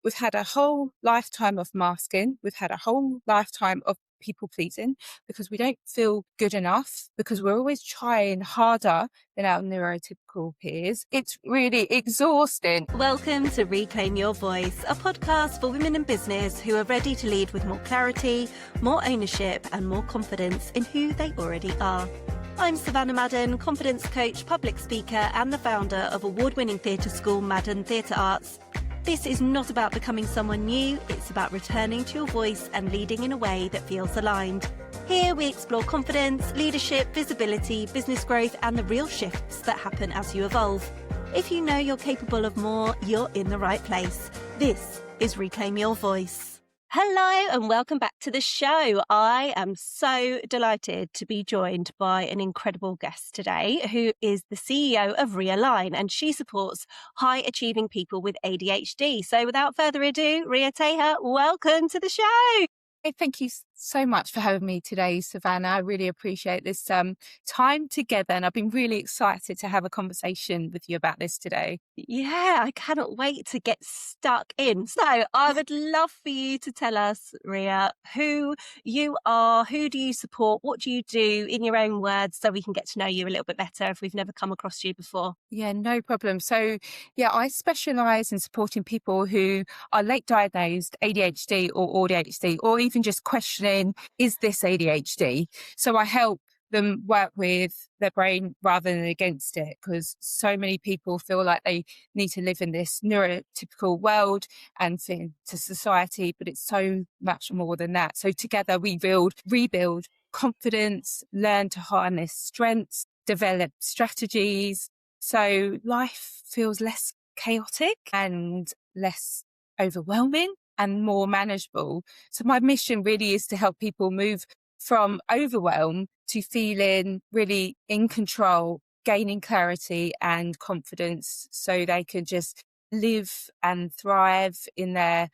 we've had a whole lifetime of masking. We've had a whole lifetime of people pleasing because we don't feel good enough, because we're always trying harder than our neurotypical peers. It's really exhausting. Welcome to Reclaim Your Voice, a podcast for women in business who are ready to lead with more clarity, more ownership, and more confidence in who they already are. I'm Savannah Madden, confidence coach, public speaker, and the founder of award-winning theatre school Madden Theatre Arts. This is not about becoming someone new, it's about returning to your voice and leading in a way that feels aligned. Here we explore confidence, leadership, visibility, business growth, and the real shifts that happen as you evolve. If you know you're capable of more, you're in the right place. This is Reclaim Your Voice. Hello and welcome back to the show. I am so delighted to be joined by an incredible guest today who is the CEO of Ria Taher, and she supports high achieving people with ADHD. So without further ado, Ria Taher, welcome to the show. Hey, thank you so much for having me today, Savannah. I really appreciate this time together, and I've been really excited to have a conversation with you about this today. Yeah, I cannot wait to get stuck in. So I would love for you to tell us, Ria, who you are, who do you support, what do you do in your own words, so we can get to know you a little bit better if we've never come across you before. Yeah, no problem. So, I specialise in supporting people who are late diagnosed ADHD or AuDHD, or even just questioning, is this ADHD? So I help them work with their brain rather than against it, because so many people feel like they need to live in this neurotypical world and fit into society, but it's so much more than that. So together we rebuild confidence, learn to harness strengths, develop strategies, so life feels less chaotic and less overwhelming and more manageable. So my mission really is to help people move from overwhelm to feeling really in control, gaining clarity and confidence, so they can just live and thrive in their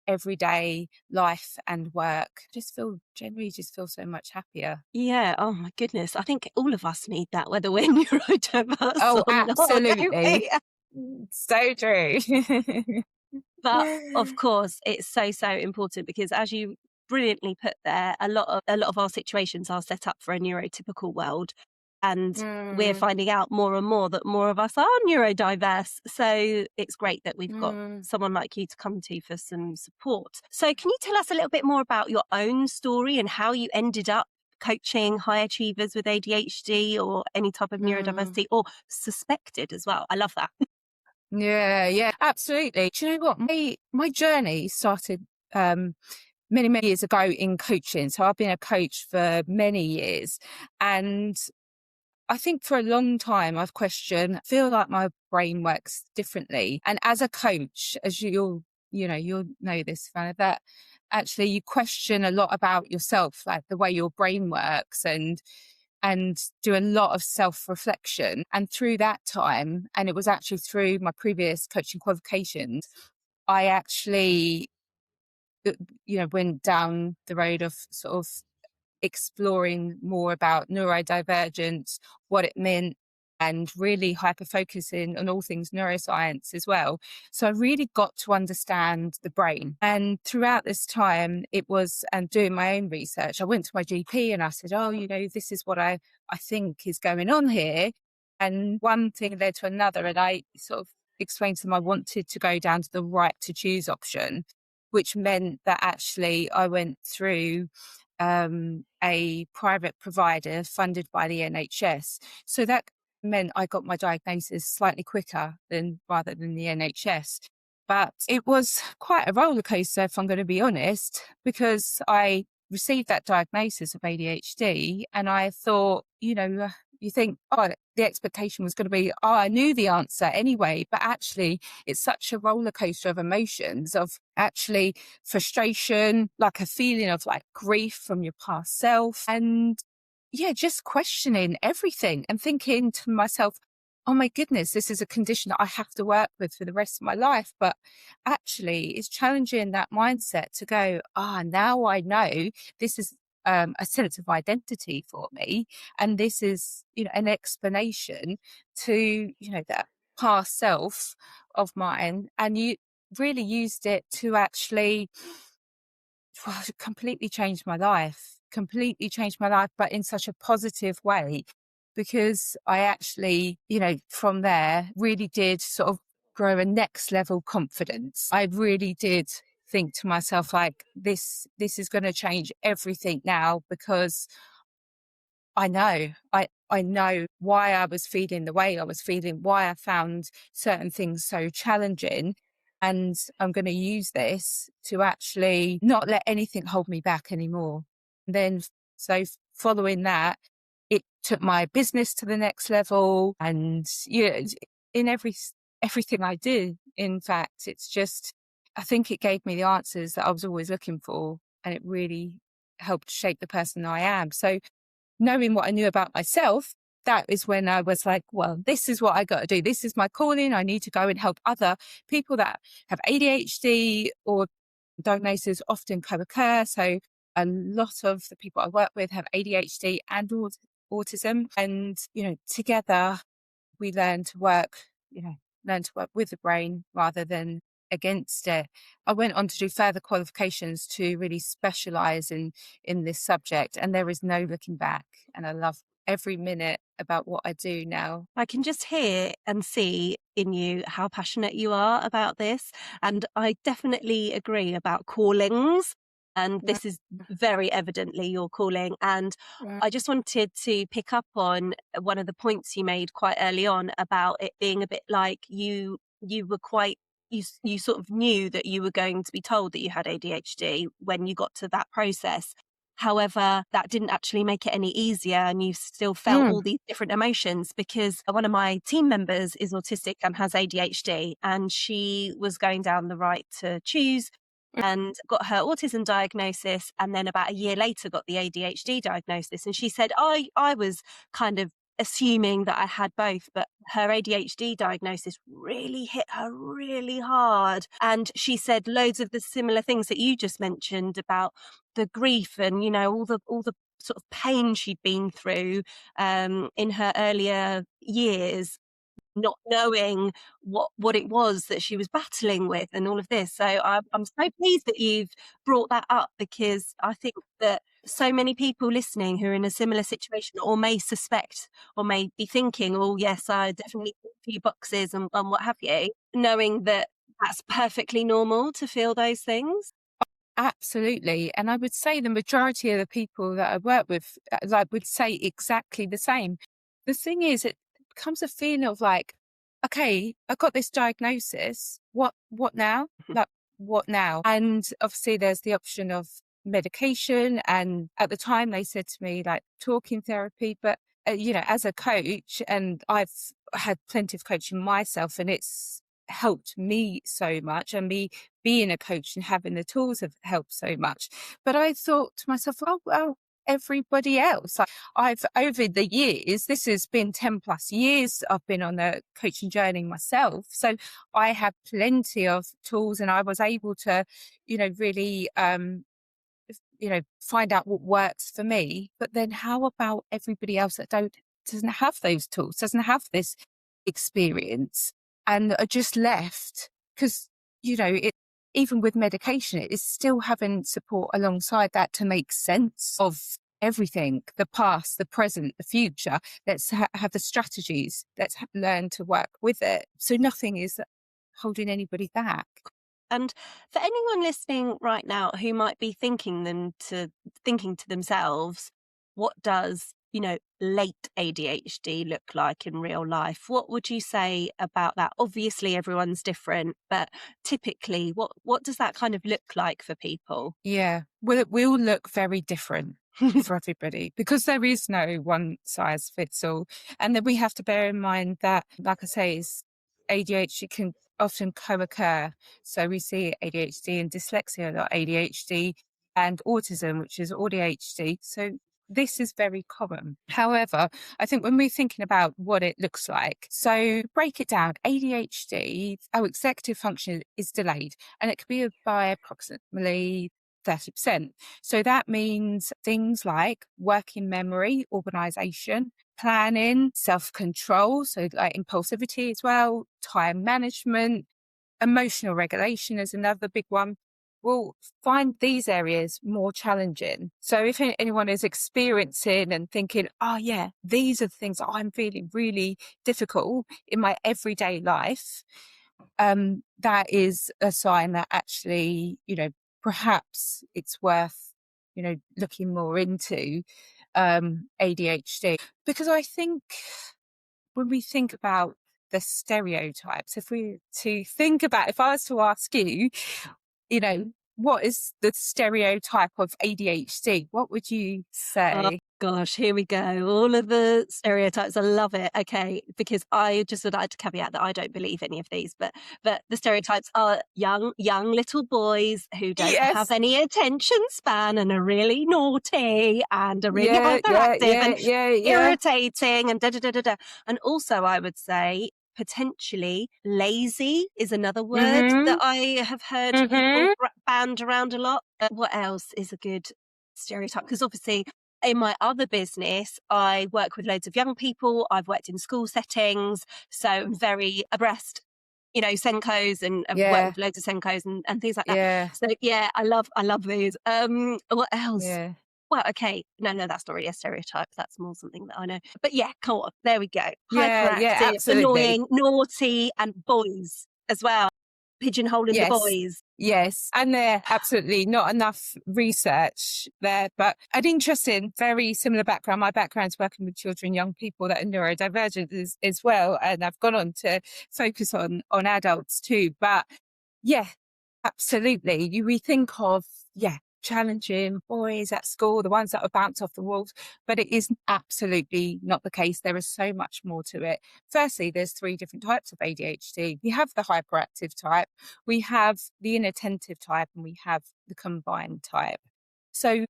everyday life and work. Generally feel so much happier. Yeah, oh my goodness. I think all of us need that, whether we're neurodiverse Oh, or not. don't absolutely. we? So true. But of course, it's so important because, as you brilliantly put there, a lot of our situations are set up for a neurotypical world. And we're finding out more and more that more of us are neurodiverse. So it's great that we've got someone like you to come to for some support. So can you tell us a little bit more about your own story and how you ended up coaching high achievers with ADHD or any type of neurodiversity, or suspected as well? I love that. Yeah, absolutely. Do you know what? My journey started many years ago in coaching. So I've been a coach for many years, and I think for a long time I've questioned, I feel like my brain works differently. And as a coach, as you'll know this, Vanna, that actually you question a lot about yourself, like the way your brain works, and do a lot of self-reflection. And through that time, and it was actually through my previous coaching qualifications, I actually, went down the road of sort of exploring more about neurodivergence, what it meant, and really hyper-focusing on all things neuroscience as well. So I really got to understand the brain. And throughout this time, it was doing my own research. I went to my GP and I said, this is what I think is going on here. And one thing led to another. And I sort of explained to them I wanted to go down to the right to choose option, which meant that actually I went through a private provider funded by the NHS. So that meant I got my diagnosis slightly quicker rather than the NHS. But it was quite a roller coaster, if I'm going to be honest, because I received that diagnosis of ADHD and I thought, you think, the expectation was going to be, I knew the answer anyway, but actually it's such a roller coaster of emotions, of actually frustration, like a feeling of like grief from your past self, and just questioning everything and thinking to myself, oh my goodness, this is a condition that I have to work with for the rest of my life. But actually it's challenging that mindset to go, now I know this is a sense of identity for me. And this is, an explanation to, that past self of mine. And really used it to actually completely changed my life, but in such a positive way, because I actually, from there really did sort of grow a next level confidence. I really did think to myself, like, this is going to change everything now, because I know why I was feeling the way I was feeling, why I found certain things so challenging. And I'm going to use this to actually not let anything hold me back anymore. And then, so following that, it took my business to the next level. And, in everything I do, in fact, it's just, I think it gave me the answers that I was always looking for. And it really helped shape the person I am. So, knowing what I knew about myself, that is when I was like, well, this is what I got to do. This is my calling. I need to go and help other people that have ADHD, or diagnoses often co-occur. So a lot of the people I work with have ADHD and autism. And, together we learn to work with the brain rather than against it. I went on to do further qualifications to really specialize in this subject, and there is no looking back. And I love every minute about what I do now. I can just hear and see in you how passionate you are about this. And I definitely agree about callings. And this is very evidently your calling. And I just wanted to pick up on one of the points you made quite early on about it being a bit like you were quite, you sort of knew that you were going to be told that you had ADHD when you got to that process. However, that didn't actually make it any easier, and you still felt all these different emotions, because one of my team members is autistic and has ADHD, and she was going down the right to choose and got her autism diagnosis, and then about a year later got the ADHD diagnosis. And she said, I was kind of assuming that I had both, but her ADHD diagnosis really hit her really hard. And she said loads of the similar things that you just mentioned about the grief and, all the sort of pain she'd been through in her earlier years, not knowing what it was that she was battling with and all of this. So I'm so pleased that you've brought that up, because I think that so many people listening who are in a similar situation, or may suspect, or may be thinking, oh yes, I definitely tick a few boxes and what have you, knowing that that's perfectly normal to feel those things. Absolutely. And I would say the majority of the people that I work with, would say exactly the same. The thing is, it becomes a feeling of like, okay, I got this diagnosis. What now? Like, what now? And obviously there's the option of medication. And at the time they said to me, like, talking therapy, but as a coach, and I've had plenty of coaching myself, and it's helped me so much, and me being a coach and having the tools have helped so much. But I thought to myself, oh, well, everybody else. I've, over the years, this has been 10 plus years I've been on the coaching journey myself. So I have plenty of tools, and I was able to, really, find out what works for me. But then how about everybody else that doesn't have those tools, doesn't have this experience, and are just left? Because, even with medication, it is still having support alongside that to make sense of everything, the past, the present, the future. Let's have the strategies. Let's learn to work with it. So nothing is holding anybody back. And for anyone listening right now who might be thinking to themselves, what does, late ADHD look like in real life? What would you say about that? Obviously, everyone's different, but typically, what does that kind of look like for people? Yeah, well, it will look very different for everybody, because there is no one size fits all. And then we have to bear in mind that, like I say, ADHD can often co-occur. So we see ADHD and dyslexia, or ADHD and autism, which is AuDHD. So this is very common. However, I think when we're thinking about what it looks like, so break it down. ADHD, our executive function is delayed, and it could be by approximately 30%. So that means things like working memory, organisation, planning, self-control, so like impulsivity as well, time management, Emotional regulation is another big one, will find these areas more challenging. So if anyone is experiencing and thinking, oh yeah, these are the things that I'm feeling really difficult in my everyday life, that is a sign that actually, perhaps it's worth, looking more into ADHD. Because I think when we think about the stereotypes, if I was to ask you, what is the stereotype of ADHD? What would you Oh say? gosh, here we go. All of the stereotypes. I love it. Okay, because I just would like to caveat that I don't believe any of these, but the stereotypes are young little boys who don't have Yes. any attention span and are really naughty and are really Yeah, yeah, hyperactive yeah, and yeah, yeah. irritating and da da da da da. And also, I would say potentially lazy is another word that Mhm. I have heard people Mhm. band around a lot. What else is a good stereotype? Because obviously in my other business, I work with loads of young people. I've worked in school settings, so I'm very abreast, Senkos and I've worked Yeah, with loads of Senkos and things like that. yeah, So yeah, I love these. What else? yeah. Well, okay, no, that's not really a stereotype. That's more something that I know. But yeah, come on, there we go. Yeah, yeah, Hyperactive, absolutely. annoying, naughty, and boys as well. Pigeonholing the Yes. boys. Yes, and there absolutely not enough research there, but an interesting, very similar background. My background's working with children, young people that are neurodivergent as well, and I've gone on to focus on adults too. But yeah, absolutely. We think of, challenging boys at school, the ones that are bounce off the walls, but it is absolutely not the case. There is so much more to it. Firstly, there's 3 different types of ADHD. We have the hyperactive type, we have the inattentive type, and we have the combined type. So,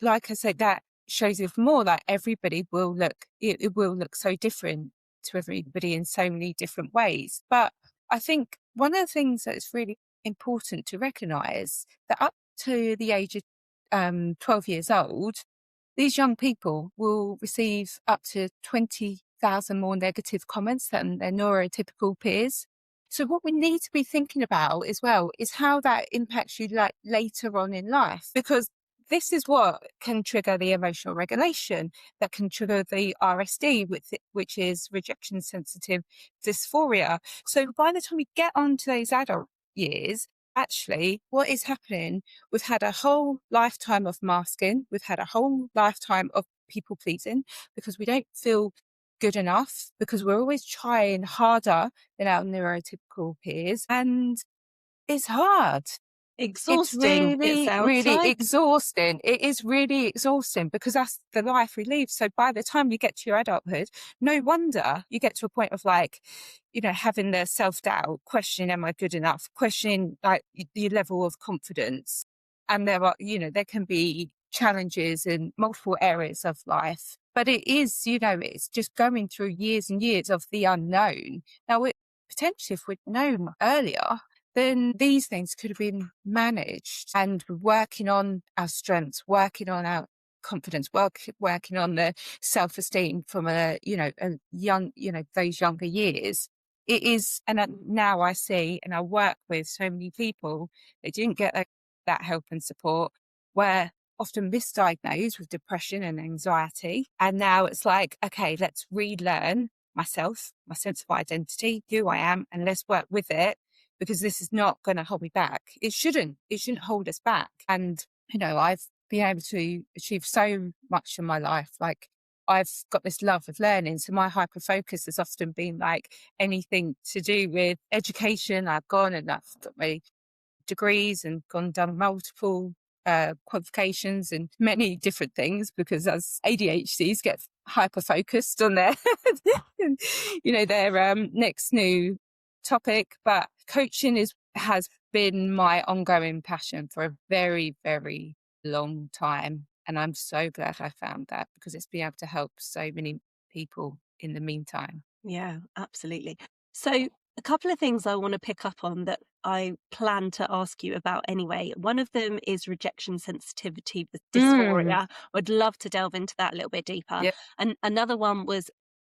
like I said, that shows even more that everybody will it will look so different to everybody in so many different ways. But I think one of the things that's really important to recognise that up to the age of 12 years old, these young people will receive up to 20,000 more negative comments than their neurotypical peers. So what we need to be thinking about as well is how that impacts you like later on in life, because this is what can trigger the emotional regulation, that can trigger the RSD, which is rejection sensitive dysphoria. So by the time we get onto those adult years, actually what is happening, we've had a whole lifetime of masking, we've had a whole lifetime of people pleasing because we don't feel good enough, because we're always trying harder than our neurotypical peers, and it's hard. It's Exhausting, it really, sounds really like. exhausting. It is really exhausting because that's the life we live. So by the time you get to your adulthood, no wonder you get to a point of like, having the self-doubt, questioning, am I good enough? Questioning like your level of confidence. And there can be challenges in multiple areas of life. But it is, it's just going through years and years of the unknown. Now, potentially, if we'd known earlier, then these things could have been managed, and working on our strengths, working on our confidence, working on the self-esteem from a young, those younger years. It is, and now I see and I work with so many people that didn't get that help and support, were often misdiagnosed with depression and anxiety. And now it's like, okay, let's relearn myself, my sense of identity, who I am, and let's work with it, because this is not going to hold me back. It shouldn't hold us back. And, I've been able to achieve so much in my life. Like, I've got this love of learning. So my hyper focus has often been like anything to do with education. I've gone and I've got my degrees and gone done multiple qualifications and many different things, because as ADHDs get hyper focused on their their next new topic. But coaching has been my ongoing passion for a very, very long time, and I'm so glad I found that, because it's been able to help so many people in the meantime. Yeah, absolutely. So, a couple of things I want to pick up on that I plan to ask you about anyway. One of them is rejection sensitivity with Mm, dysphoria. I'd love to delve into that a little bit deeper. yeah. And another one was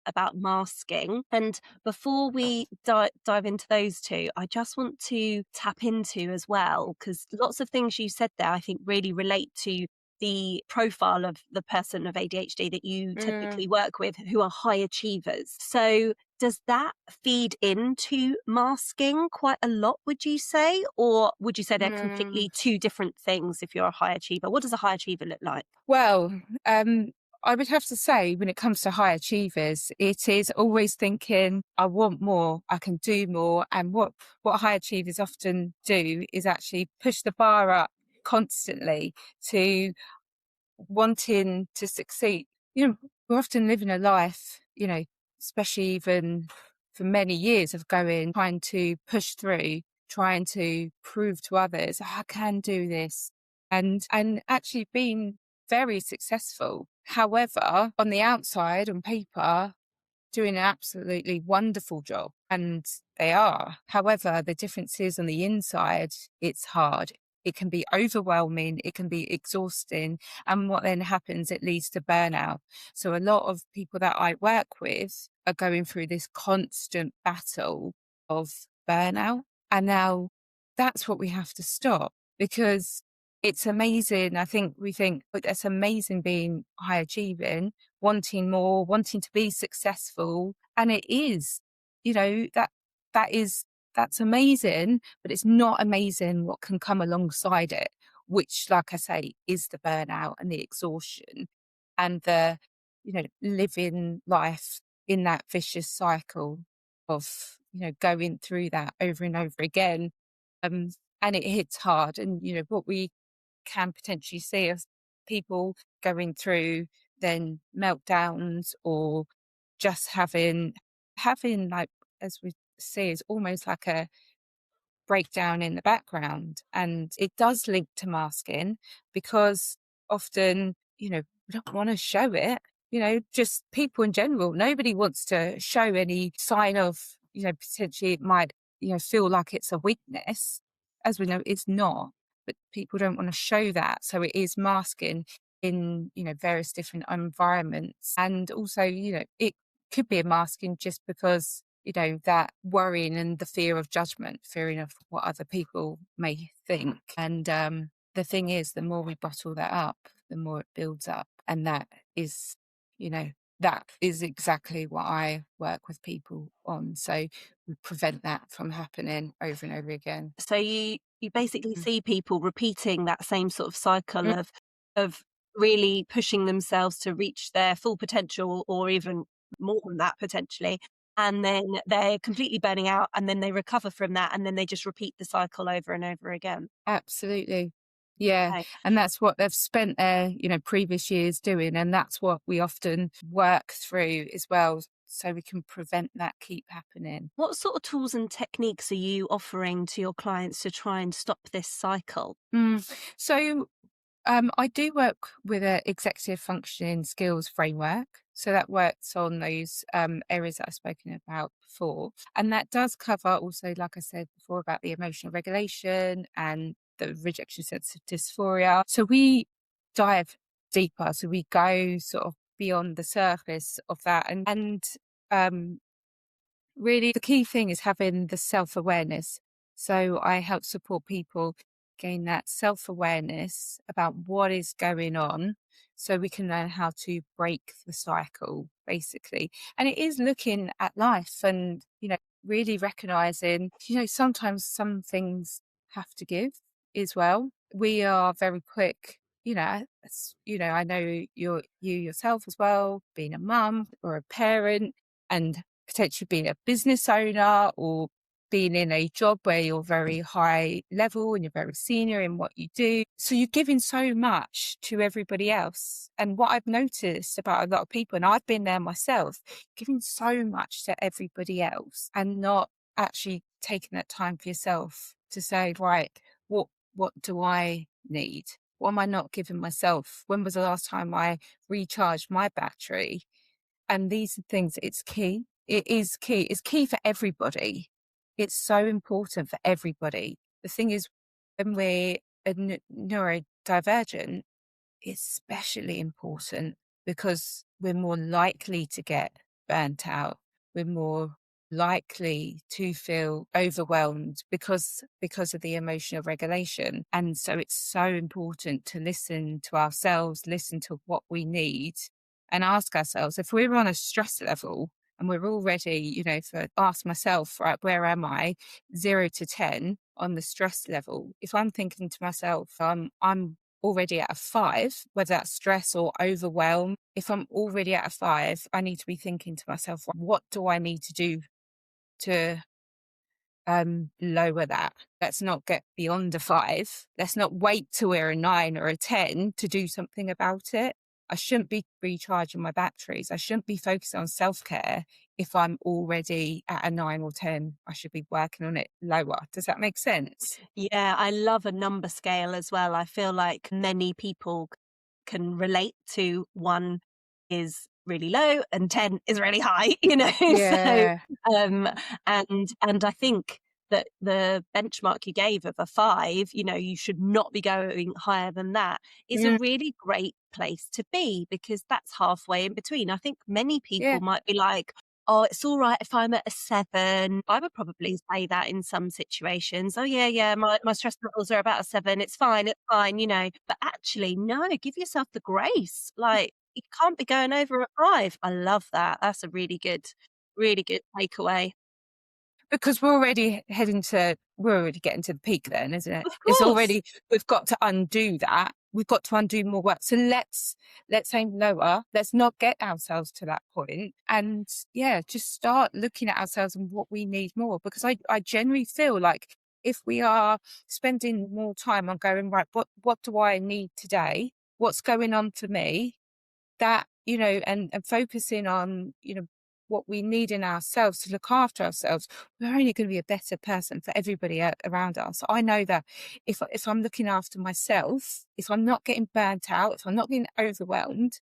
about masking. And before we dive into those two, I just want to tap into as well, because lots of things you said there, I think, really relate to the profile of the person of ADHD that you Mm, typically work with, who are high achievers. So does that feed into masking quite a lot, would you say? Or would you say they're mm. completely two different things if you're a high achiever? What does a high achiever look like? Well, I would have to say, when it comes to high achievers, it is always thinking, I want more, I can do more. And what high achievers often do is actually push the bar up constantly to wanting to succeed. We're often living a life, especially even for many years of trying to push through, trying to prove to others, I can do this, and actually being very successful. However, on the outside, on paper, doing an absolutely wonderful job, and they are. However, the difference is on the inside, it's hard. It can be overwhelming, it can be exhausting, and what then happens, it leads to burnout. So a lot of people that I work with are going through this constant battle of burnout. And now that's what we have to stop, because it's amazing. I think we think, "Look, it's amazing being high achieving, wanting more, wanting to be successful." And it is, that is, that's amazing, but it's not amazing what can come alongside it, which, like I say, is the burnout and the exhaustion and the, living life in that vicious cycle of, going through that over and over again. Um, and it hits hard. And, what we can potentially see as people going through then meltdowns, or just having like, as we see, is almost like a breakdown in the background. And it does link to masking, because often, we don't want to show it. Just people in general, nobody wants to show any sign of, potentially it might, feel like it's a weakness. As we know, it's not, but people don't want to show that. So it is masking in, various different environments. And also, it could be a masking just because, that worrying and the fear of judgment, fearing of what other people may think. And the thing is, the more we bottle that up, the more it builds up. And that is, that is exactly what I work with people on. So we prevent that from happening over and over again. So you basically Mm. see people repeating that same sort of cycle Mm. of really pushing themselves to reach their full potential, or even more than that potentially. And then they're completely burning out, and then they recover from that, and then they just repeat the cycle over and over again. Absolutely. Yeah. Okay. And that's what they've spent their, previous years doing. And that's what we often work through as well. So we can prevent that keep happening. What sort of tools and techniques are you offering to your clients to try and stop this cycle? Mm. So I do work with an executive functioning skills framework. So that works on those areas that I've spoken about before. And that does cover also, like I said before, about the emotional regulation and the rejection sensitive dysphoria. So we dive deeper. So we go sort of beyond the surface of that. And um, really, the key thing is having the self-awareness. So I help support people gain that self-awareness about what is going on, so we can learn how to break the cycle, basically. And it is looking at life and, really recognizing, sometimes some things have to give as well. We are very quick, I know you yourself as well, being a mum or a parent, and potentially being a business owner, or being in a job where you're very high level and you're very senior in what you do. So you're giving so much to everybody else. And what I've noticed about a lot of people, and I've been there myself, giving so much to everybody else and not actually taking that time for yourself to say, right, what do I need? What am I not giving myself? When was the last time I recharged my battery? And these are things, it's key. It is key. It's key for everybody. It's so important for everybody. The thing is, when we're neurodivergent, it's especially important, because we're more likely to get burnt out. We're more likely to feel overwhelmed because of the emotional regulation. And so it's so important to listen to ourselves, listen to what we need, and ask ourselves if we're on a stress level and we're already, for ask myself, right, where am I? 0 to 10 on the stress level. If I'm thinking to myself, I'm already at a 5, whether that's stress or overwhelm, if I'm already at a 5, I need to be thinking to myself, what do I need to do to lower that? Let's not get beyond a 5. Let's not wait till we're a 9 or a 10 to do something about it. I shouldn't be recharging my batteries. I shouldn't be focused on self-care if I'm already at a 9 or 10. I should be working on it lower. Does that make sense? Yeah, I love a number scale as well. I feel like many people can relate to 1 is really low and 10 is really high, So, Yeah. and I think that the benchmark you gave of a 5, you should not be going higher than that, is a Mm, really great place to be, because that's halfway in between. I think many yeah. people might be like, "Oh, it's all right if I'm at a 7." I would probably say that in some situations. "Oh, yeah, yeah, my stress levels are about a 7. It's fine. But actually, no, give yourself the grace. Like, you can't be going over a 5. I love that. That's a really good takeaway. Because we're already getting to the peak then, isn't it? Of It's course. already, we've got to undo that. We've got to undo more work. So let's aim lower. Let's not get ourselves to that point. And yeah, just start looking at ourselves and what we need more. Because I genuinely feel like if we are spending more time on going, right, what do I need today? What's going on for me? That, and focusing on, what we need in ourselves to look after ourselves, we're only going to be a better person for everybody around us. I know that if I'm looking after myself, if I'm not getting burnt out, if I'm not getting overwhelmed,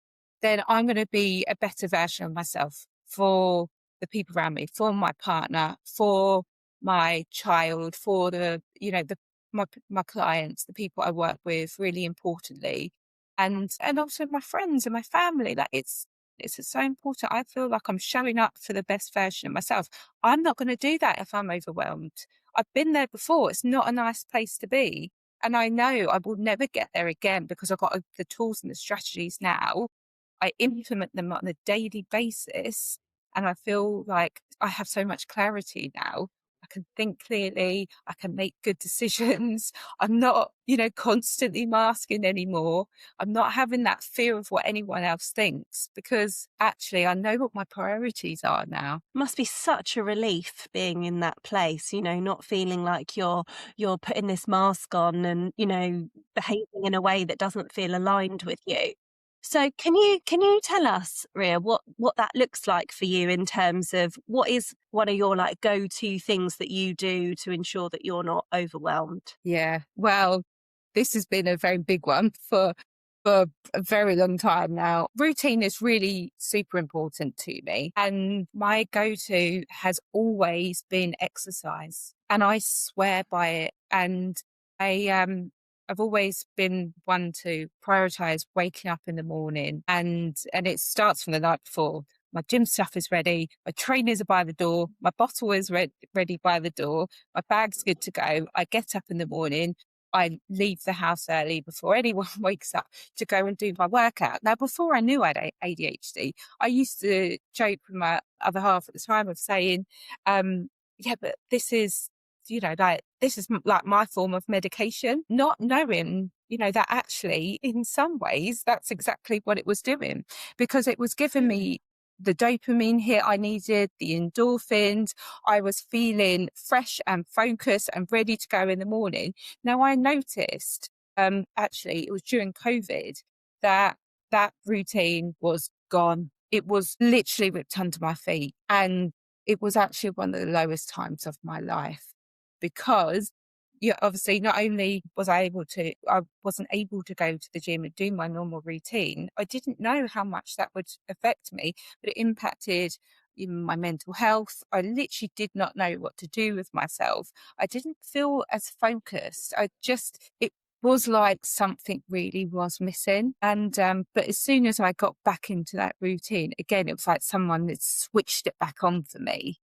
then I'm going to be a better version of myself for the people around me, for my partner, for my child, for my clients, the people I work with, really importantly, and also my friends and my family. Like it's so important. I feel like I'm showing up for the best version of myself. I'm not going to do that if I'm overwhelmed. I've been there before. It's not a nice place to be. And I know I will never get there again because I've got the tools and the strategies now. I implement them on a daily basis. And I feel like I have so much clarity now. I can think clearly. I can make good decisions. I'm not, constantly masking anymore. I'm not having that fear of what anyone else thinks because actually I know what my priorities are now. Must be such a relief being in that place, not feeling like you're putting this mask on and, behaving in a way that doesn't feel aligned with you. So can you tell us, Ria, what that looks like for you in terms of what is one of your like go-to things that you do to ensure that you're not overwhelmed? Yeah. Well, this has been a very big one for a very long time now. Routine is really super important to me. And my go-to has always been exercise. And I swear by it. And I've always been one to prioritize waking up in the morning, and it starts from the night before. My gym stuff is ready. My trainers are by the door. My bottle is ready by the door. My bag's good to go. I get up in the morning. I leave the house early before anyone wakes up to go and do my workout. Now, before I knew I had ADHD, I used to joke with my other half at the time of saying, yeah, but this is, like, this is like my form of medication, not knowing, that actually in some ways that's exactly what it was doing, because it was giving me the dopamine hit I needed, the endorphins. I was feeling fresh and focused and ready to go in the morning. Now I noticed, actually it was during COVID that that routine was gone. It was literally ripped under my feet. And it was actually one of the lowest times of my life because obviously not only I wasn't able to go to the gym and do my normal routine. I didn't know how much that would affect me, but it impacted my mental health. I literally did not know what to do with myself. I didn't feel as focused. was like something really was missing. And, but as soon as I got back into that routine, again, it was like someone had switched it back on for me.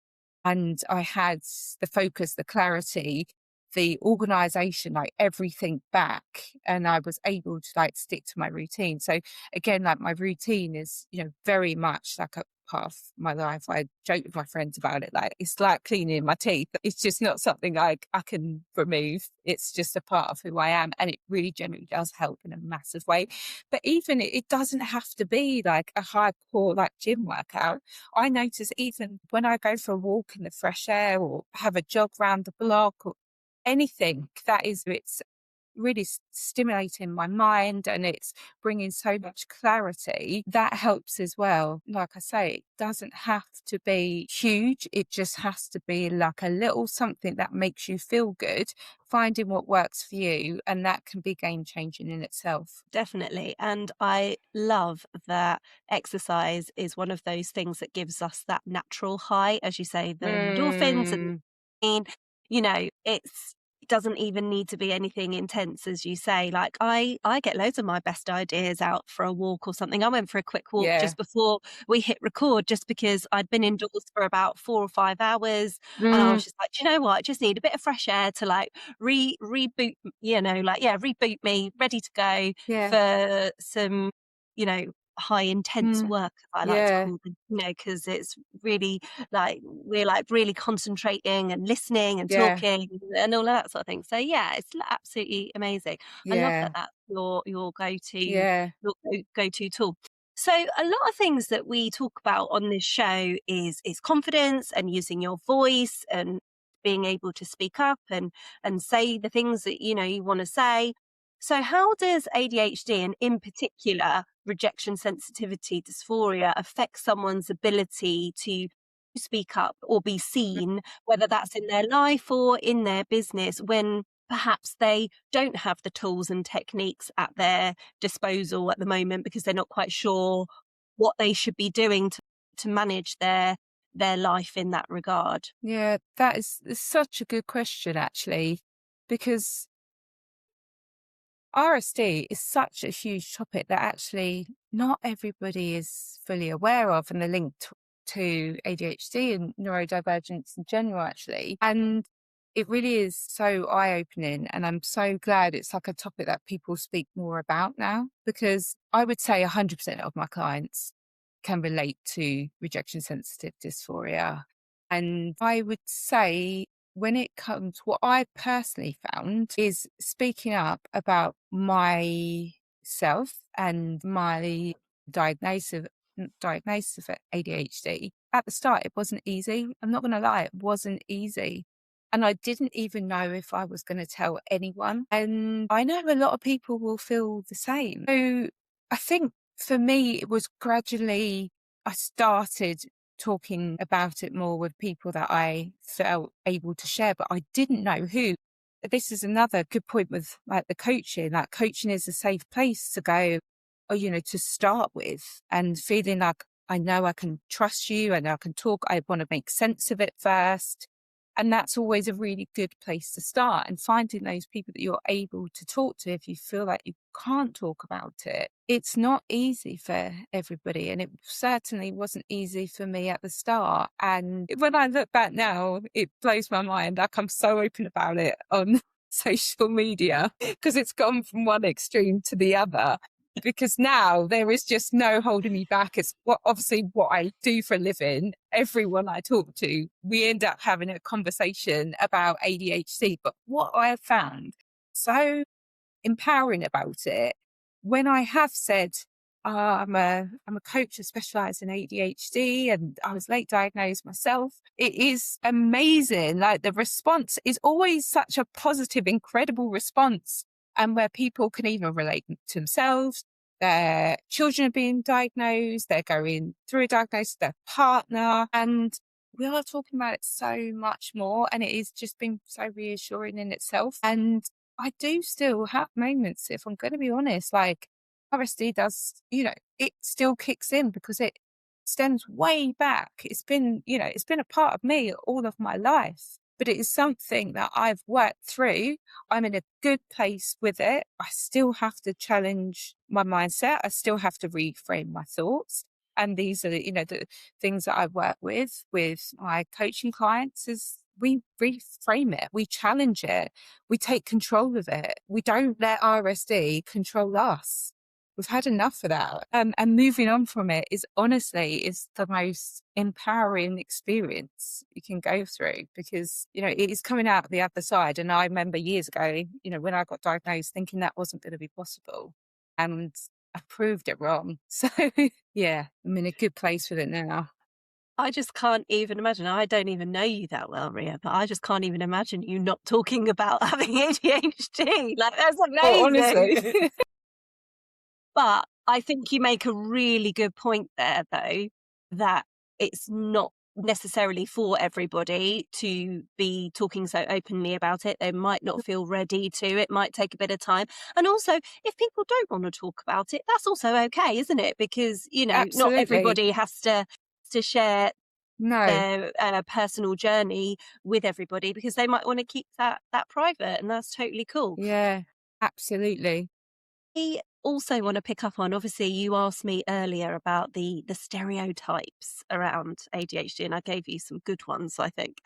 And I had the focus, the clarity, the organization, like everything back. And I was able to like stick to my routine. So again, like my routine is, very much like a part of my life. I joke with my friends about it. Like it's like cleaning my teeth. It's just not something like I can remove. It's just a part of who I am. And it really generally does help in a massive way. But even it doesn't have to be like a hardcore like gym workout. I notice even when I go for a walk in the fresh air or have a jog round the block or anything it's really stimulating my mind and it's bringing so much clarity, that helps as well. Like I say, it doesn't have to be huge. It just has to be like a little something that makes you feel good, finding what works for you. And that can be game changing in itself. Definitely. And I love that exercise is one of those things that gives us that natural high, as you say, the endorphins and Mm, it doesn't even need to be anything intense, as you say. Like I get loads of my best ideas out for a walk or something. I went for a quick walk yeah. just before we hit record, just because I'd been indoors for about 4 or 5 hours, and I Mm, was just like, do you know what? I just need a bit of fresh air to like reboot, reboot me, ready to go yeah. for some, high intense Mm, work, I like to yeah. call them, because it's really like we're like really concentrating and listening and Yeah. talking and all of that sort of thing. So yeah, it's absolutely amazing. I love that Yeah. that's your go-to Yeah. go-to tool. So a lot of things that we talk about on this show is confidence and using your voice and being able to speak up and say the things that you want to say. So how does ADHD, and in particular rejection sensitivity dysphoria, affect someone's ability to speak up or be seen, whether that's in their life or in their business, when perhaps they don't have the tools and techniques at their disposal at the moment because they're not quite sure what they should be doing to manage their life in that regard? Yeah, that is such a good question, actually, because RSD is such a huge topic that actually not everybody is fully aware of, and the link to ADHD and neurodivergence in general, actually. And it really is so eye-opening, and I'm so glad it's like a topic that people speak more about now, because I would say 100% of my clients can relate to rejection sensitive dysphoria. And I would say when it comes, what I personally found is speaking up about myself and my diagnosis diagnosis of ADHD. At the start, it wasn't easy. I'm not going to lie, it wasn't easy. And I didn't even know if I was going to tell anyone. And I know a lot of people will feel the same. So I think for me, it was gradually, I started talking about it more with people that I felt able to share, but I didn't know who. This is another good point with like the coaching. Like coaching is a safe place to go, or to start with, and feeling like I know I can trust you and I can talk. I want to make sense of it first. And that's always a really good place to start, and finding those people that you're able to talk to if you feel like you can't talk about it. It's not easy for everybody, and it certainly wasn't easy for me at the start. And when I look back now, it blows my mind. Like I'm so open about it on social media because it's gone from one extreme to the other. Because now there is just no holding me back. It's obviously what I do for a living. Everyone I talk to, we end up having a conversation about ADHD. But what I have found so empowering about it, when I have said, I'm a coach who specialises in ADHD and I was late diagnosed myself, it is amazing. Like the response is always such a positive, incredible response. And where people can even relate to themselves, their children are being diagnosed, they're going through a diagnosis, their partner, and we are talking about it so much more. And it is just been so reassuring in itself. And I do still have moments, if I'm going to be honest, like RSD does, it still kicks in because it stems way back. It's been a part of me all of my life. but it is something that I've worked through. I'm in a good place with it. I still have to challenge my mindset. I still have to reframe my thoughts. And these are, the things that I work with my coaching clients is we reframe it, we challenge it, we take control of it. We don't let RSD control us. We've had enough of that. And moving on from it is the most empowering experience you can go through, because, it is coming out the other side. And I remember years ago, when I got diagnosed, thinking that wasn't going to be possible. And I proved it wrong. So yeah, I'm in a good place with it now. I just can't even imagine. I don't even know you that well, Ria, but I just can't even imagine you not talking about having ADHD. Like, that's Oh, amazing. honestly. But I think you make a really good point there, though, that it's not necessarily for everybody to be talking so openly about it. They might not feel ready to. It might take a bit of time. And also, if people don't want to talk about it, that's also okay, isn't it? Because, not Absolutely. everybody has to share No. their personal journey with everybody, because they might want to keep that private, and that's totally cool. Yeah, absolutely. I also want to pick up on, obviously, you asked me earlier about the stereotypes around ADHD, and I gave you some good ones, I think.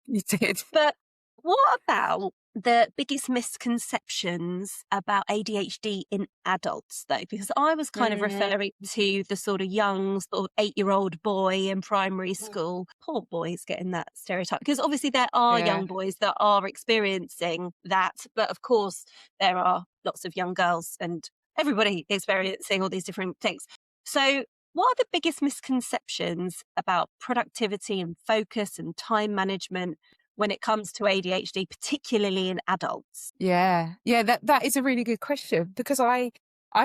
You did. But what about the biggest misconceptions about ADHD in adults, though? Because I was kind of referring to the sort of young, sort of 8-year-old boy in primary school. Poor boys getting that stereotype. Because obviously there are Yeah. young boys that are experiencing that. But of course, there are lots of young girls and everybody experiencing all these different things. So what are the biggest misconceptions about productivity and focus and time management when it comes to ADHD, particularly in adults? Yeah. Yeah, that is a really good question, because I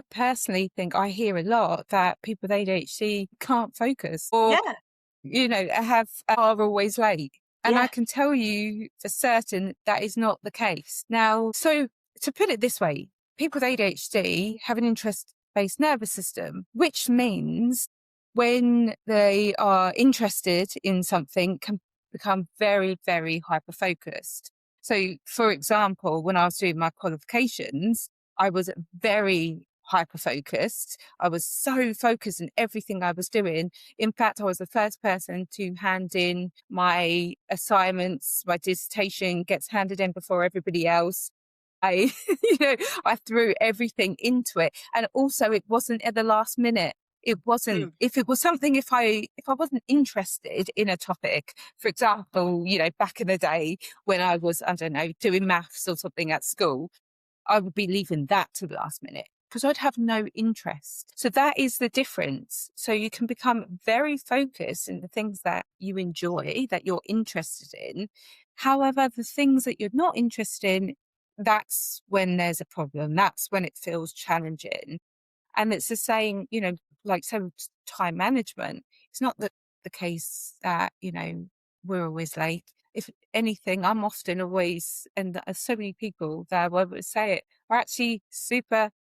personally think I hear a lot that people with ADHD can't focus, or, Yeah, are always late. And I yeah, can tell you for certain that is not the case. Now, so to put it this way, people with ADHD have an interest-based nervous system, which means when they are interested in something, can become very, very hyper-focused. So, for example, when I was doing my qualifications, I was very hyper-focused. I was so focused in everything I was doing. In fact, I was the first person to hand in my assignments. My dissertation gets handed in before everybody else. I, I threw everything into it. And also it wasn't at the last minute. It wasn't, if it was something, if I wasn't interested in a topic, for example, back in the day when I was, I don't know, doing maths or something at school, I would be leaving that to the last minute because I'd have no interest. So that is the difference. So you can become very focused in the things that you enjoy, that you're interested in. However, the things that you're not interested in, that's when there's a problem. That's when it feels challenging. And it's the same, like so time management. It's not the case that, we're always late. If anything, I'm often always, and there's so many people that would say it, are actually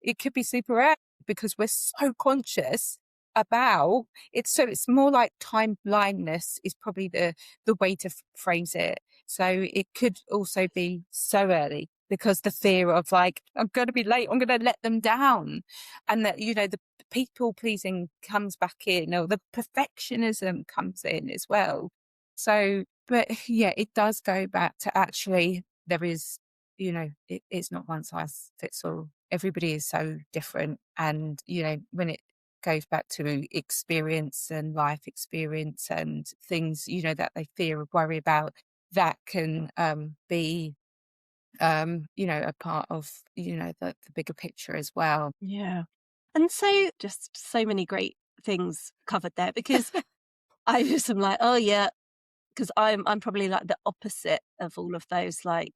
it could be super rare because we're so conscious about it. So it's more like time blindness is probably the way to phrase it. So it could also be so early because the fear of like, I'm going to be late, I'm going to let them down. And that, the people pleasing comes back in, or the perfectionism comes in as well. So, but yeah, it does go back to actually there is, it's not one size fits all. Everybody is so different. And, when it goes back to experience and life experience and things, that they fear or worry about, that can be, a part of, the bigger picture as well. yeah. And so just so many great things covered there, because I just am like, oh yeah, because I'm probably like the opposite of all of those. Like,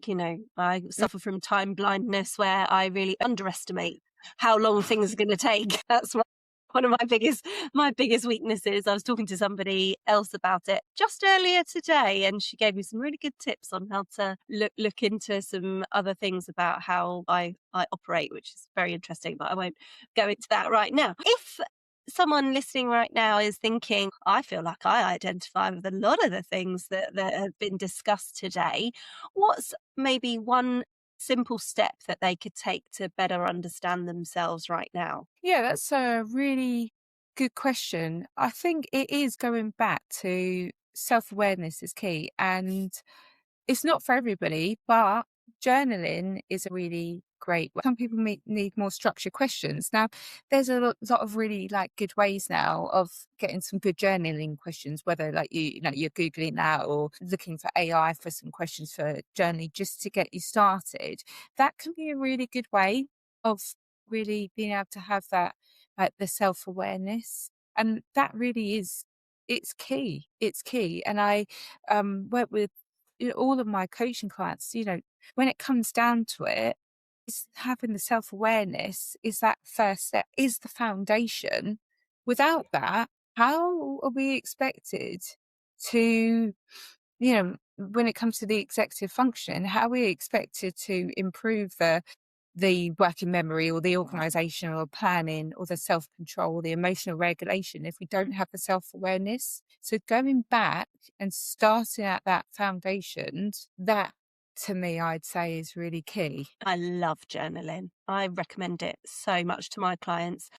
I suffer from time blindness where I really underestimate how long things are going to take. That's one of my biggest weaknesses. I was talking to somebody else about it just earlier today, and she gave me some really good tips on how to look into some other things about how I operate, which is very interesting, but I won't go into that right now. If someone listening right now is thinking, I feel like I identify with a lot of the things that have been discussed today, what's maybe one simple step that they could take to better understand themselves right now? Yeah, that's a really good question. I think it is going back to self-awareness is key, and it's not for everybody, but journaling is a really great way. Some people need more structured questions. Now, there's a lot of really like good ways now of getting some good journaling questions, whether like you're Googling that or looking for AI for some questions for journaling just to get you started. That can be a really good way of really being able to have that, like the self-awareness. And that really is, it's key. It's key. And I work with all of my coaching clients, when it comes down to it, is having the self-awareness is that first step, is the foundation. Without that, how are we expected to, when it comes to the executive function, how are we expected to improve the working memory or the organizational planning or the self-control, the emotional regulation if we don't have the self-awareness? So going back and starting at that foundation, that to me, I'd say is really key. I love journaling. I recommend it so much to my clients.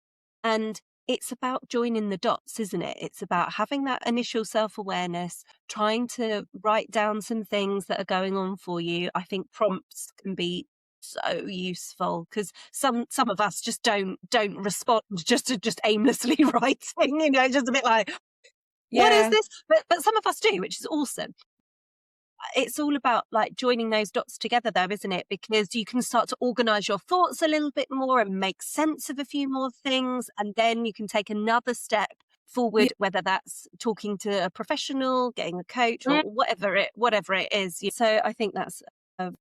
And it's about joining the dots, isn't it? It's about having that initial self-awareness, trying to write down some things that are going on for you. I think prompts can be so useful because some of us just don't respond just to just aimlessly writing, just a bit like, what is Yeah. this? But some of us do, which is awesome. It's all about like joining those dots together though, isn't it? Because you can start to organize your thoughts a little bit more and make sense of a few more things. And then you can take another step Yeah. forward, whether that's talking to a professional, getting a coach or whatever it is. So I think that's a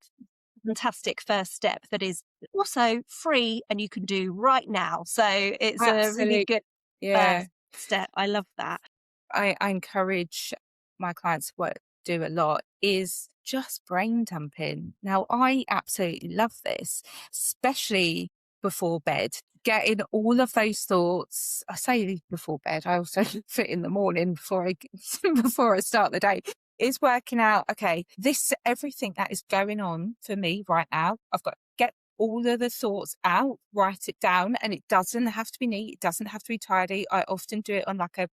fantastic first step that is also free and you can do right now. So it's a really Absolutely. good Yeah. first step. I love that. I encourage my clients what do a lot is just brain dumping. Now, I absolutely love this, especially before bed. Getting all of those thoughts. I say before bed. I also fit in the morning before before I start the day. Is working out. Okay, this everything that is going on for me right now. I've got to get all of the thoughts out, write it down, and it doesn't have to be neat. It doesn't have to be tidy. I often do it on like a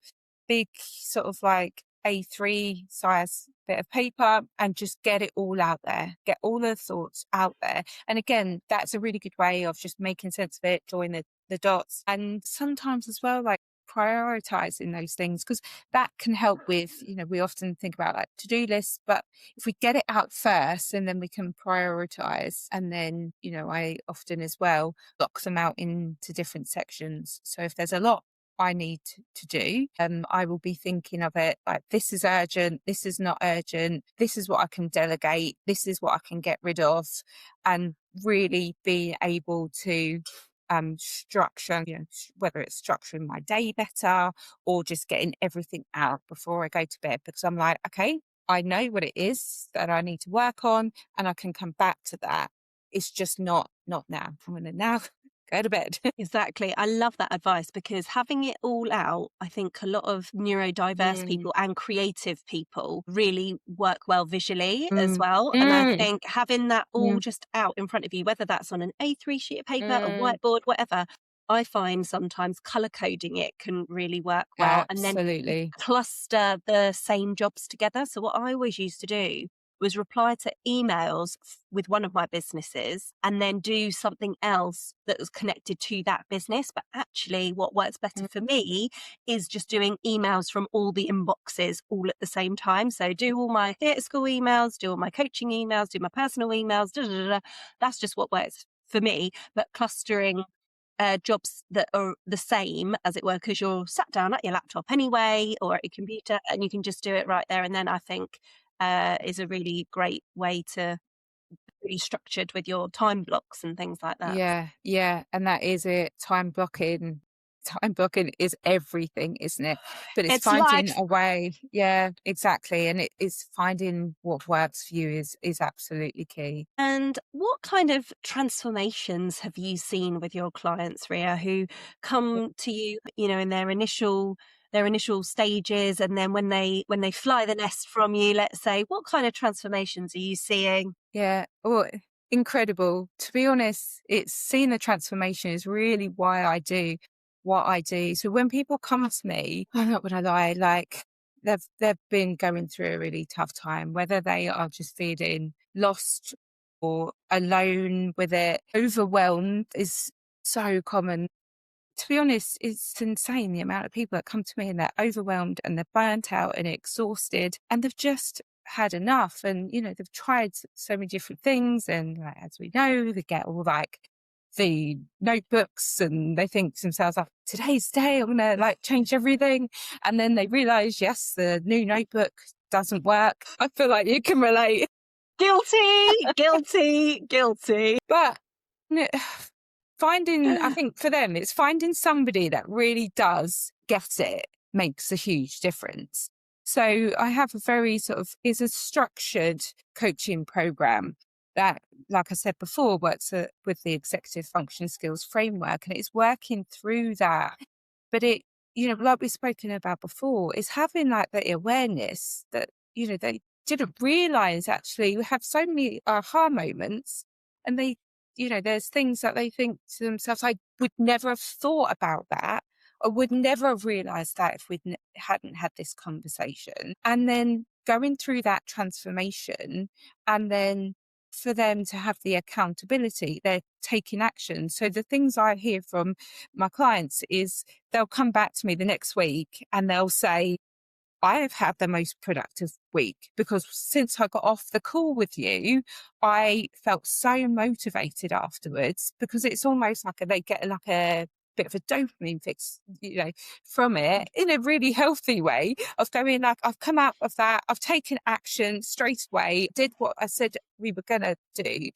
big sort of like A3 size bit of paper and just get it all out there, get all the thoughts out there. And again, that's a really good way of just making sense of it, join the dots. And sometimes as well, like prioritizing those things, because that can help with, we often think about like to-do lists, but if we get it out first and then we can prioritize. And then, I often as well block them out into different sections. So if there's a lot I need to do, I will be thinking of it like this is urgent, this is not urgent, this is what I can delegate, this is what I can get rid of, and really being able to structure, whether it's structuring my day better or just getting everything out before I go to bed, because I'm like, okay, I know what it is that I need to work on and I can come back to that. It's just not now. I'm going to now go to bed. Exactly. I love that advice because having it all out, I think a lot of neurodiverse Mm, people and creative people really work well visually as mm, well. And I mm, think having that all mm, just out in front of you, whether that's on an A3 sheet of paper, a mm. whiteboard, whatever, I find sometimes color coding it can really work well. And then you Absolutely. cluster the same jobs together. So what I always used to do was reply to emails with one of my businesses and then do something else that was connected to that business. But actually, what works better Mm, for me is just doing emails from all the inboxes all at the same time. So do all my here at school emails, do all my coaching emails, do my personal emails. Da, da, da, da. That's just what works for me. But clustering jobs that are the same, as it were, because you're sat down at your laptop anyway or at your computer and you can just do it right there and then, I think is a really great way to be structured with your time blocks and things like that. yeah, yeah, and that is it, time blocking. time blocking is everything, isn't it? But it's It's finding life. a way. Yeah, exactly. And it is finding what works for you is absolutely key. And what kind of transformations have you seen with your clients, Ria, who come to you, in their initial stages, and then when they fly the nest from you, let's say, what kind of transformations are you seeing? Yeah. Well, incredible. To be honest, it's seeing the transformation is really why I do what I do. So when people come to me, I'm not gonna lie, like they've been going through a really tough time, whether they are just feeling lost or alone with it. Overwhelmed is so common. To be honest, it's insane the amount of people that come to me and they're overwhelmed and they're burnt out and exhausted and they've just had enough. And, they've tried so many different things. And like, as we know, they get all like the notebooks and they think to themselves, like, today's the day, I'm going to like change everything. And then they realize, yes, the new notebook doesn't work. I feel like you can relate. Guilty, guilty, guilty. But I think for them, it's finding somebody that really does get it makes a huge difference. So I have is a structured coaching program that, like I said before, works with the executive function skills framework, and it's working through that. But like we've spoken about before, is having like the awareness that, they didn't realize actually we have so many aha moments and there's things that they think to themselves, I would never have thought about that. I would never have realized that if we hadn't had this conversation. And then going through that transformation and then for them to have the accountability, they're taking action. So the things I hear from my clients is they'll come back to me the next week and they'll say, I've had the most productive week because since I got off the call with you, I felt so motivated afterwards because it's almost like they get like a bit of a dopamine fix, from it in a really healthy way of going like, I've come out of that, I've taken action straight away, did what I said we were going to do.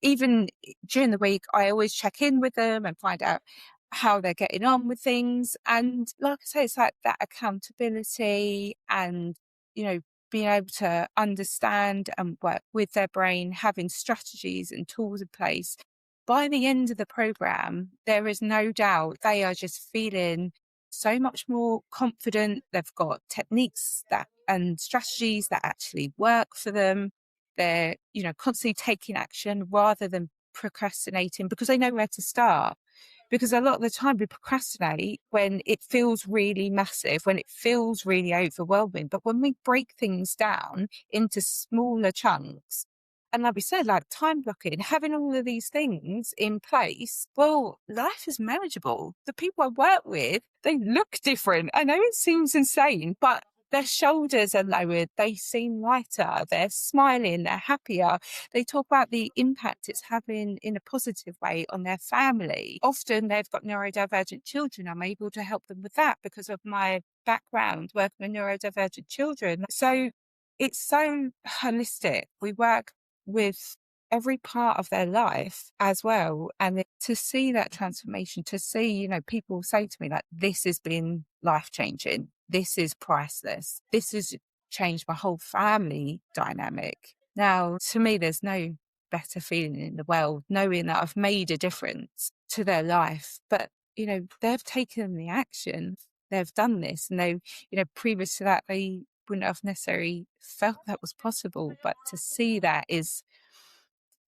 Even during the week, I always check in with them and find out how they're getting on with things. And like I say, it's like that accountability and, being able to understand and work with their brain, having strategies and tools in place. By the end of the program, there is no doubt they are just feeling so much more confident. They've got techniques and strategies that actually work for them. They're, constantly taking action rather than procrastinating because they know where to start. Because a lot of the time we procrastinate when it feels really massive, when it feels really overwhelming. But when we break things down into smaller chunks, and like we said, like time blocking, having all of these things in place, well, life is manageable. The people I work with, they look different. I know it seems insane, but their shoulders are lowered. They seem lighter. They're smiling. They're happier. They talk about the impact it's having in a positive way on their family. Often they've got neurodivergent children. I'm able to help them with that because of my background working with neurodivergent children. So it's so holistic. We work with every part of their life as well. And to see that transformation, to see, people say to me like, this has been life-changing. This is priceless. This has changed my whole family dynamic. Now, to me, there's no better feeling in the world knowing that I've made a difference to their life. But, they've taken the action. They've done this. And they, previous to that, they wouldn't have necessarily felt that was possible. But to see that is,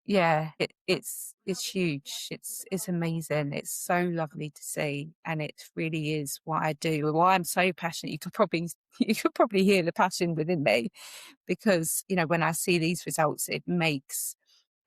it's huge. It's amazing. It's so lovely to see, and it really is what I do. Why I'm so passionate. You could probably hear the passion within me, because when I see these results, it makes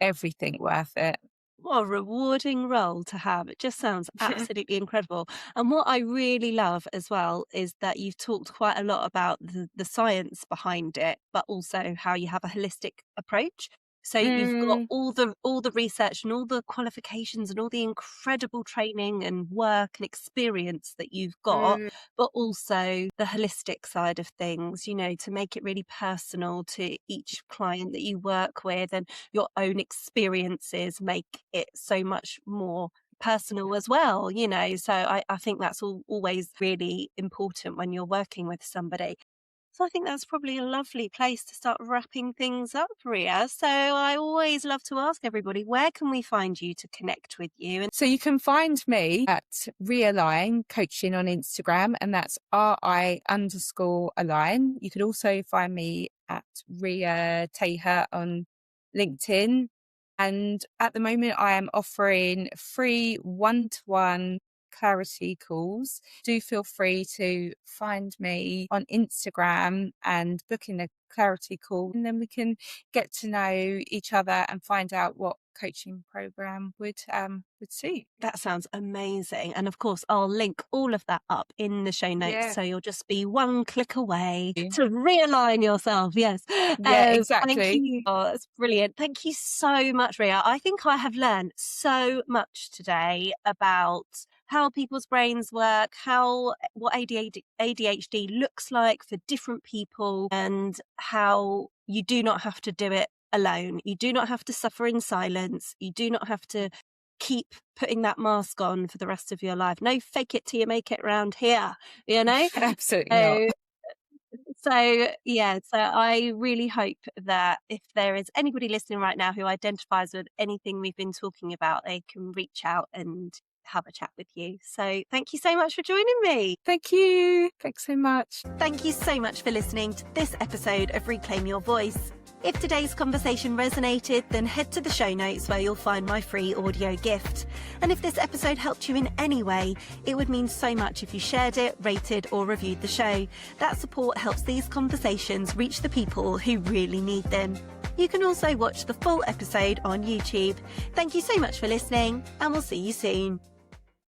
everything worth it. What a rewarding role to have. It just sounds absolutely incredible. And what I really love as well is that you've talked quite a lot about the science behind it, but also how you have a holistic approach. So you've got Mm, all the research and all the qualifications and all the incredible training and work and experience that you've got, mm, but also the holistic side of things, to make it really personal to each client that you work with, and your own experiences make it so much more personal as well, you know, so I think that's always really important when you're working with somebody. So I think that's probably a lovely place to start wrapping things up, Ria. So I always love to ask everybody, where can we find you to connect with you? So you can find me at Realign Coaching on Instagram, and that's RI_align. You could also find me at Ria Taher on LinkedIn. And at the moment, I am offering free one-to-one clarity calls. Do feel free to find me on Instagram and book in a clarity call, and then we can get to know each other and find out what coaching program would suit. That sounds amazing. And of course, I'll link all of that up in the show notes. Yeah. So you'll just be one click away to realign yourself. Yes. Yeah, exactly. Thank you. Oh, that's brilliant. Thank you so much, Ria. I think I have learned so much today about how people's brains work, what ADHD looks like for different people, and how you do not have to do it alone. You do not have to suffer in silence. You do not have to keep putting that mask on for the rest of your life. No fake it till you make it around here, you know? Absolutely not. So I really hope that if there is anybody listening right now who identifies with anything we've been talking about, they can reach out and have a chat with you. So thank you so much for joining me. Thank you. Thanks so much. Thank you so much for listening to this episode of Reclaim Your Voice. If today's conversation resonated, then head to the show notes where you'll find my free audio gift. And if this episode helped you in any way, it would mean so much if you shared it, rated or reviewed the show. That support helps these conversations reach the people who really need them. You can also watch the full episode on YouTube. Thank you so much for listening, and we'll see you soon.